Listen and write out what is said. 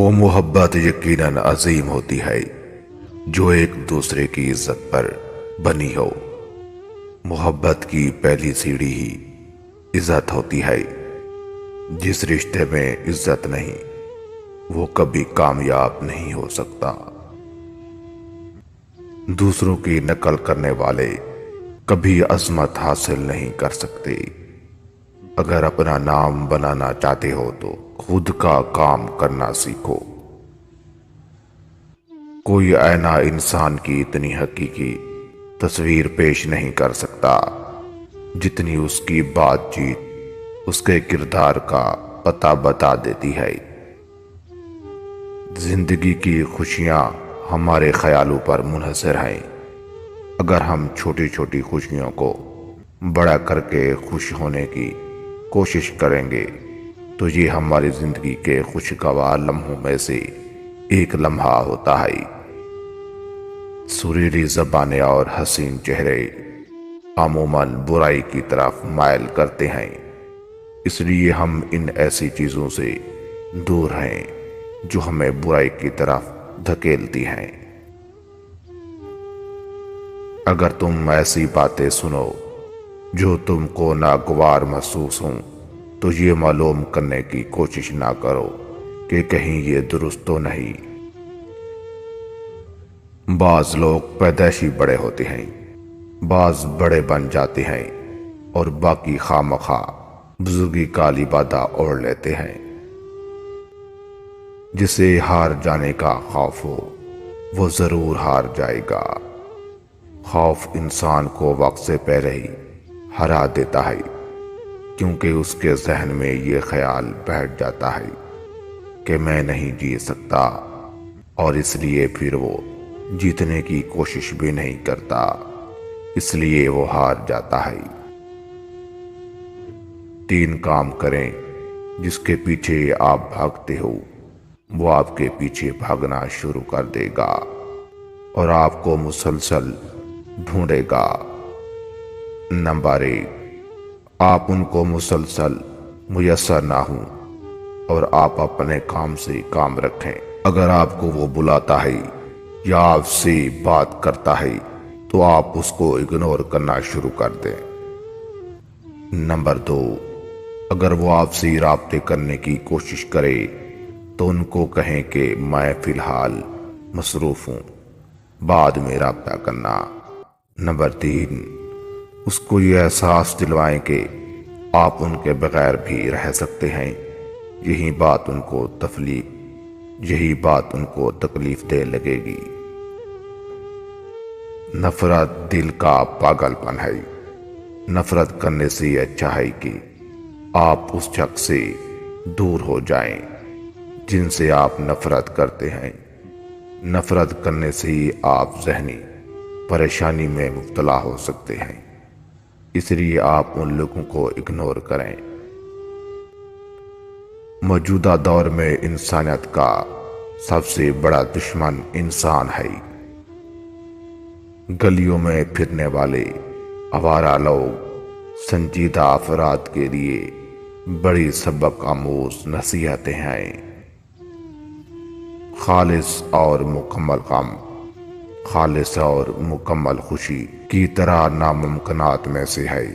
وہ محبت یقیناً عظیم ہوتی ہے جو ایک دوسرے کی عزت پر بنی ہو۔ محبت کی پہلی سیڑھی ہی عزت ہوتی ہے۔ جس رشتے میں عزت نہیں وہ کبھی کامیاب نہیں ہو سکتا۔ دوسروں کی نقل کرنے والے کبھی عظمت حاصل نہیں کر سکتے۔ اگر اپنا نام بنانا چاہتے ہو تو خود کا کام کرنا سیکھو۔ کوئی آئینہ انسان کی اتنی حقیقی تصویر پیش نہیں کر سکتا جتنی اس کی بات چیت اس کے کردار کا پتہ بتا دیتی ہے۔ زندگی کی خوشیاں ہمارے خیالوں پر منحصر ہیں۔ اگر ہم چھوٹی چھوٹی خوشیوں کو بڑا کر کے خوش ہونے کی کوشش کریں گے تو یہ ہماری زندگی کے خوشگوار لمحوں میں سے ایک لمحہ ہوتا ہے۔ سریلی زبانیں اور حسین چہرے عموماً برائی کی طرف مائل کرتے ہیں، اس لیے ہم ان ایسی چیزوں سے دور ہیں جو ہمیں برائی کی طرف دھکیلتی ہیں۔ اگر تم ایسی باتیں سنو جو تم کو ناگوار محسوس ہوں تو یہ معلوم کرنے کی کوشش نہ کرو کہ کہیں یہ درست تو نہیں۔ بعض لوگ پیدائشی بڑے ہوتے ہیں، بعض بڑے بن جاتے ہیں اور باقی خواہ بزرگی کا لبادہ اوڑھ لیتے ہیں۔ جسے ہار جانے کا خوف ہو وہ ضرور ہار جائے گا۔ خوف انسان کو وقت سے پہلے ہی ہرا دیتا ہے، کیونکہ اس کے ذہن میں یہ خیال بیٹھ جاتا ہے کہ میں نہیں جیت سکتا، اور اس لیے پھر وہ جیتنے کی کوشش بھی نہیں کرتا، اس لیے وہ ہار جاتا ہے۔ 3 کام کریں جس کے پیچھے آپ بھاگتے ہو وہ آپ کے پیچھے بھاگنا شروع کر دے گا اور آپ کو مسلسل ڈھونڈے گا۔ نمبر 1، آپ ان کو مسلسل میسر نہ ہوں اور آپ اپنے کام سے کام رکھیں۔ اگر آپ کو وہ بلاتا ہے یا آپ سے بات کرتا ہے تو آپ اس کو اگنور کرنا شروع کر دیں۔ نمبر 2، اگر وہ آپ سے رابطے کرنے کی کوشش کرے تو ان کو کہیں کہ میں فی الحال مصروف ہوں، بعد میں رابطہ کرنا۔ نمبر 3، اس کو یہ احساس دلوائیں کہ آپ ان کے بغیر بھی رہ سکتے ہیں، یہی بات ان کو تکلیف دے لگے گی۔ نفرت دل کا پاگل پن ہے۔ نفرت کرنے سے یہ اچھا ہے کہ آپ اس شخص سے دور ہو جائیں جن سے آپ نفرت کرتے ہیں۔ نفرت کرنے سے ہی آپ ذہنی پریشانی میں مبتلا ہو سکتے ہیں، اس لیے آپ ان لوگوں کو اگنور کریں۔ موجودہ دور میں انسانیت کا سب سے بڑا دشمن انسان ہے۔ گلیوں میں پھرنے والے آوارہ لوگ سنجیدہ افراد کے لیے بڑی سبق آموز نصیحتیں ہیں۔ خالص اور مکمل غم، خالص اور مکمل خوشی کی طرح ناممکنات میں سے ہے۔